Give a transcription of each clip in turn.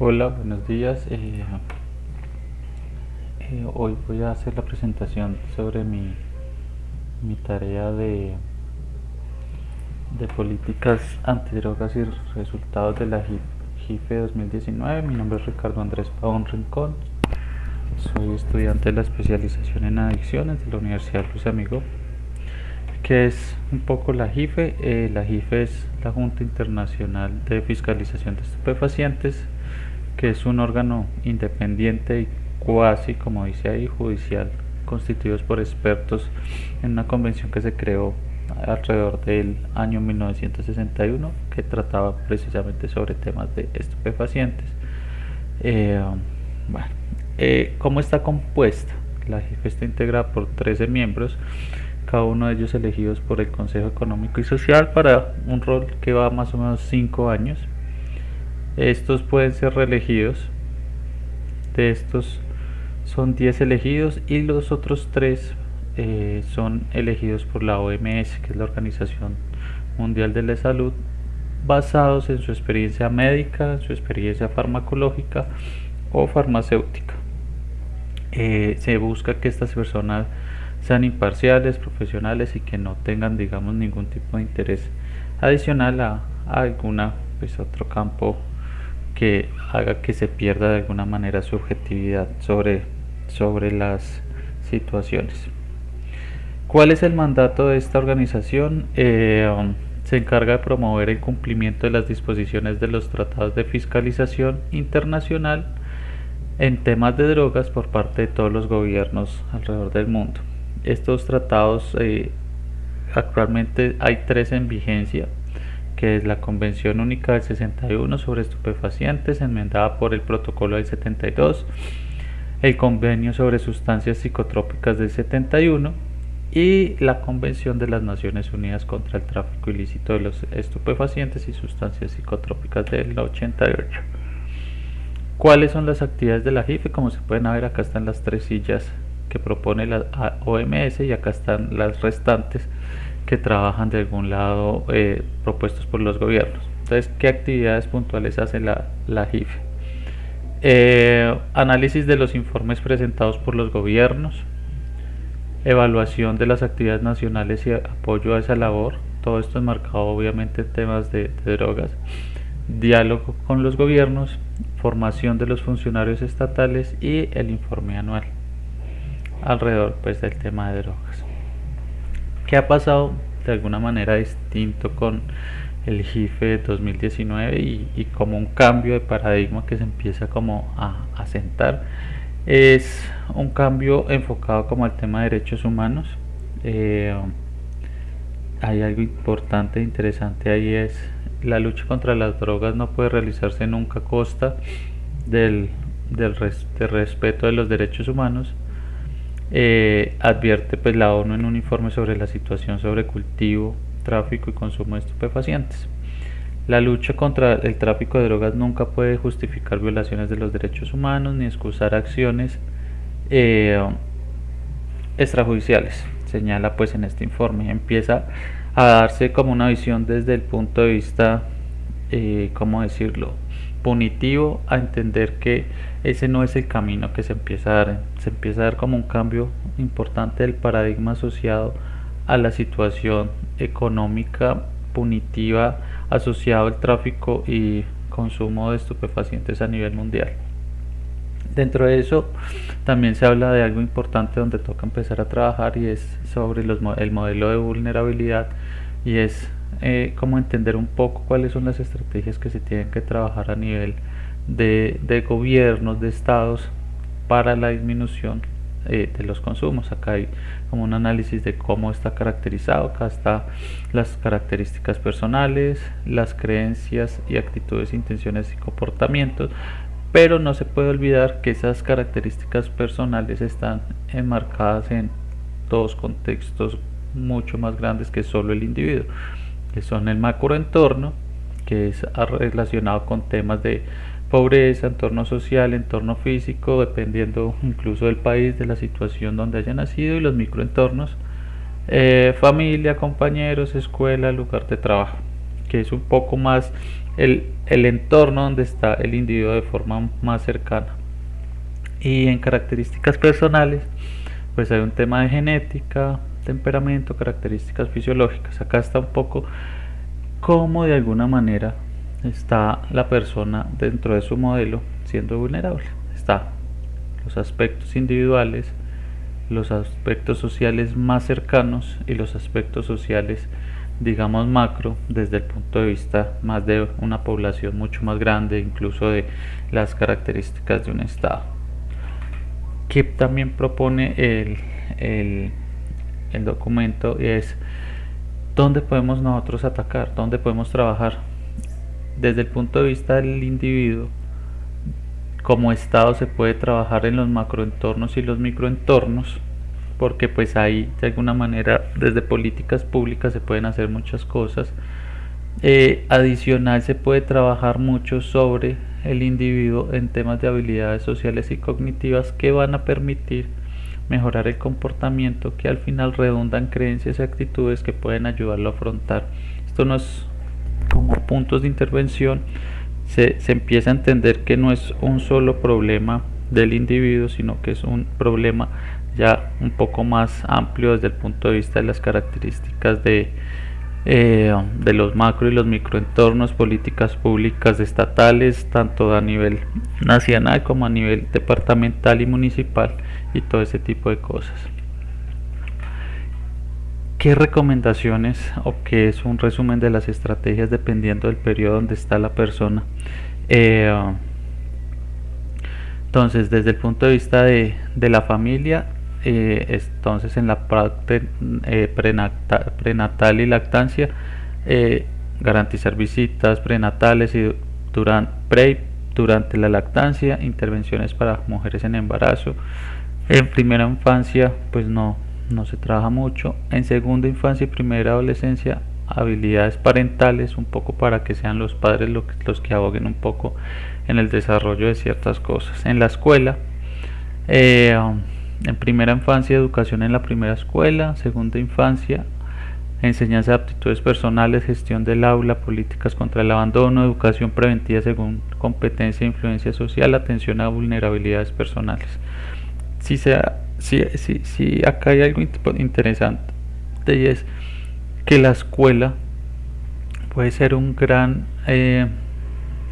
Hola, buenos días. Hoy voy a hacer la presentación sobre mi tarea de políticas antidrogas y resultados de la JIFE 2019. Mi nombre es Ricardo Andrés Pavón Rincón. Soy estudiante de la especialización en adicciones de la Universidad Luis Amigo. ¿Qué es un poco la JIFE? La JIFE es la Junta Internacional de Fiscalización de Estupefacientes, que es un órgano independiente y cuasi, como dice ahí, judicial, constituidos por expertos en una convención que se creó alrededor del año 1961, que trataba precisamente sobre temas de estupefacientes. Eh, bueno, ¿Cómo está compuesta? La JIFE está integrada por 13 miembros, cada uno de ellos elegidos por el Consejo Económico y Social para un rol que va más o menos 5 años. Estos pueden ser reelegidos. De estos son 10 elegidos y los otros 3 son elegidos por la OMS, que es la Organización Mundial de la Salud, basados en su experiencia médica, su experiencia farmacológica o farmacéutica. Se busca que estas personas sean imparciales, profesionales y que no tengan, digamos, ningún tipo de interés adicional a alguna, pues, otro campo que haga que se pierda de alguna manera su objetividad sobre las situaciones. ¿Cuál es el mandato de esta organización? Se encarga de promover el cumplimiento de las disposiciones de los tratados de fiscalización internacional en temas de drogas por parte de todos los gobiernos alrededor del mundo. Estos tratados, actualmente hay 3 en vigencia, que es la Convención Única del 61 sobre estupefacientes, enmendada por el Protocolo del 72, el Convenio sobre sustancias psicotrópicas del 71 y la Convención de las Naciones Unidas contra el tráfico ilícito de los estupefacientes y sustancias psicotrópicas del 88. ¿Cuáles son las actividades de la JIFE? Como se pueden ver, acá están las 3 sillas que propone la OMS y acá están las restantes que trabajan de algún lado, propuestos por los gobiernos. Entonces, ¿qué actividades puntuales hace la JIFE? Análisis de los informes presentados por los gobiernos, evaluación de las actividades nacionales y apoyo a esa labor. Todo esto es marcado obviamente en temas de drogas. Diálogo con los gobiernos, formación de los funcionarios estatales y el informe anual alrededor, pues, del tema de drogas. ¿Qué ha pasado de alguna manera distinto con el JIFE 2019 y como un cambio de paradigma que se empieza como a sentar? Es un cambio enfocado como al tema de derechos humanos. Hay algo importante e interesante ahí, es la lucha contra las drogas no puede realizarse nunca a costa del respeto de los derechos humanos. Advierte, pues, la ONU en un informe sobre la situación sobre cultivo, tráfico y consumo de estupefacientes. La lucha contra el tráfico de drogas nunca puede justificar violaciones de los derechos humanos ni excusar acciones extrajudiciales, señala, pues, en este informe. Empieza a darse como una visión desde el punto de vista, ¿cómo decirlo?, punitivo, a entender que ese no es el camino que se empieza a dar. Se empieza a dar como un cambio importante del paradigma asociado a la situación económica punitiva asociado al tráfico y consumo de estupefacientes a nivel mundial. Dentro de eso también se habla de algo importante donde toca empezar a trabajar, y es sobre el modelo de vulnerabilidad, y es como entender un poco cuáles son las estrategias que se tienen que trabajar a nivel de gobiernos, de estados, para la disminución de los consumos. Acá hay como un análisis de cómo está caracterizado. Acá están las características personales, las creencias y actitudes, intenciones y comportamientos, pero no se puede olvidar que esas características personales están enmarcadas en dos contextos mucho más grandes que solo el individuo, que son el macroentorno, que es relacionado con temas de pobreza, entorno social, entorno físico, dependiendo incluso del país, de la situación donde haya nacido, y los microentornos, familia, compañeros, escuela, lugar de trabajo, que es un poco más el entorno donde está el individuo de forma más cercana. Y en características personales, pues hay un tema de genética, temperamento, características fisiológicas. Acá está un poco cómo de alguna manera está la persona dentro de su modelo siendo vulnerable. Está los aspectos individuales, los aspectos sociales más cercanos y los aspectos sociales, digamos, macro, desde el punto de vista más de una población mucho más grande, incluso de las características de un estado. Que también propone el documento es dónde podemos nosotros atacar, dónde podemos trabajar. Desde el punto de vista del individuo, como estado se puede trabajar en los macroentornos y los microentornos, porque pues ahí de alguna manera desde políticas públicas se pueden hacer muchas cosas. Adicional, se puede trabajar mucho sobre el individuo en temas de habilidades sociales y cognitivas que van a permitir mejorar el comportamiento, que al final redundan creencias y actitudes que pueden ayudarlo a afrontar. Esto no es como puntos de intervención, se empieza a entender que no es un solo problema del individuo, sino que es un problema ya un poco más amplio desde el punto de vista de las características de los macro y los microentornos, políticas públicas estatales, tanto a nivel nacional como a nivel departamental y municipal, y todo ese tipo de cosas. ¿Qué recomendaciones o qué es un resumen de las estrategias dependiendo del periodo donde está la persona? Entonces, desde el punto de vista de la familia, entonces en la parte prenatal y lactancia, garantizar visitas prenatales y durante la lactancia, intervenciones para mujeres en embarazo. En primera infancia pues no se trabaja mucho. En segunda infancia y primera adolescencia, habilidades parentales, un poco para que sean los padres los que aboguen un poco en el desarrollo de ciertas cosas. En la escuela, en primera infancia, educación en la primera escuela. Segunda infancia, enseñanza de aptitudes personales, gestión del aula, políticas contra el abandono, educación preventiva según competencia e influencia social, atención a vulnerabilidades personales. Si acá hay algo interesante, y es que la escuela puede ser un gran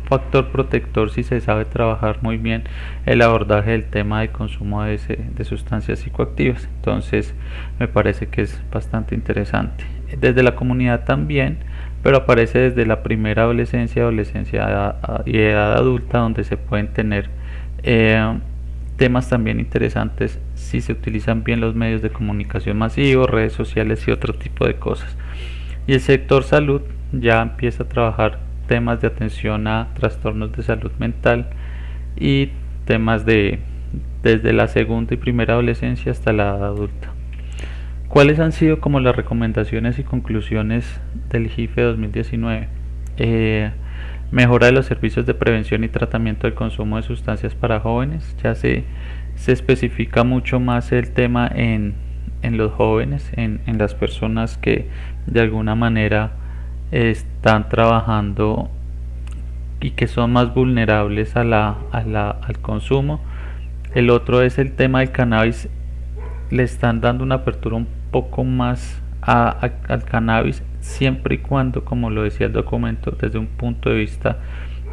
factor protector si se sabe trabajar muy bien el abordaje del tema de consumo de sustancias psicoactivas. Entonces me parece que es bastante interesante. Desde la comunidad también, pero aparece desde la primera adolescencia y edad adulta, donde se pueden tener temas también interesantes si se utilizan bien los medios de comunicación masivos, redes sociales y otro tipo de cosas. Y el sector salud ya empieza a trabajar temas de atención a trastornos de salud mental y temas desde la segunda y primera adolescencia hasta la edad adulta. ¿Cuáles han sido como las recomendaciones y conclusiones del GIFE 2019? Mejora de los servicios de prevención y tratamiento del consumo de sustancias para jóvenes. Ya se especifica mucho más el tema en los jóvenes, en las personas que de alguna manera están trabajando y que son más vulnerables al consumo. El otro es el tema del cannabis. Le están dando una apertura un poco más al cannabis, siempre y cuando, como lo decía el documento, desde un punto de vista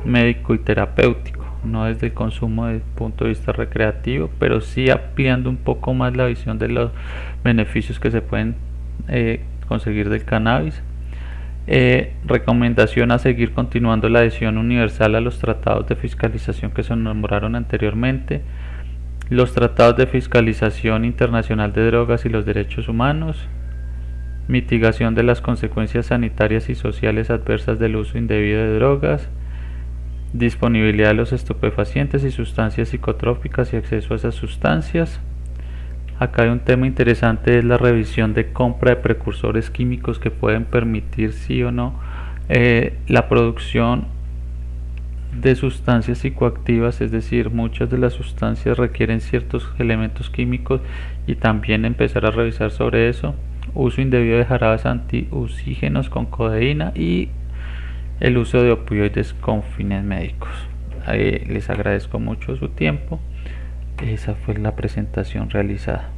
médico y terapéutico, no desde el consumo desde el punto de vista recreativo, pero sí ampliando un poco más la visión de los beneficios que se pueden conseguir del cannabis. Recomendación a seguir continuando la adhesión universal a los tratados de fiscalización que se nombraron anteriormente, los tratados de fiscalización internacional de drogas y los derechos humanos, mitigación de las consecuencias sanitarias y sociales adversas del uso indebido de drogas, disponibilidad de los estupefacientes y sustancias psicotrópicas y acceso a esas sustancias. Acá hay un tema interesante, es la revisión de compra de precursores químicos que pueden permitir sí o no la producción de sustancias psicoactivas, es decir, muchas de las sustancias requieren ciertos elementos químicos y también empezar a revisar sobre eso. Uso indebido de jarabes antiusígenos con codeína y el uso de opioides con fines médicos. Les agradezco mucho su tiempo. Esa fue la presentación realizada.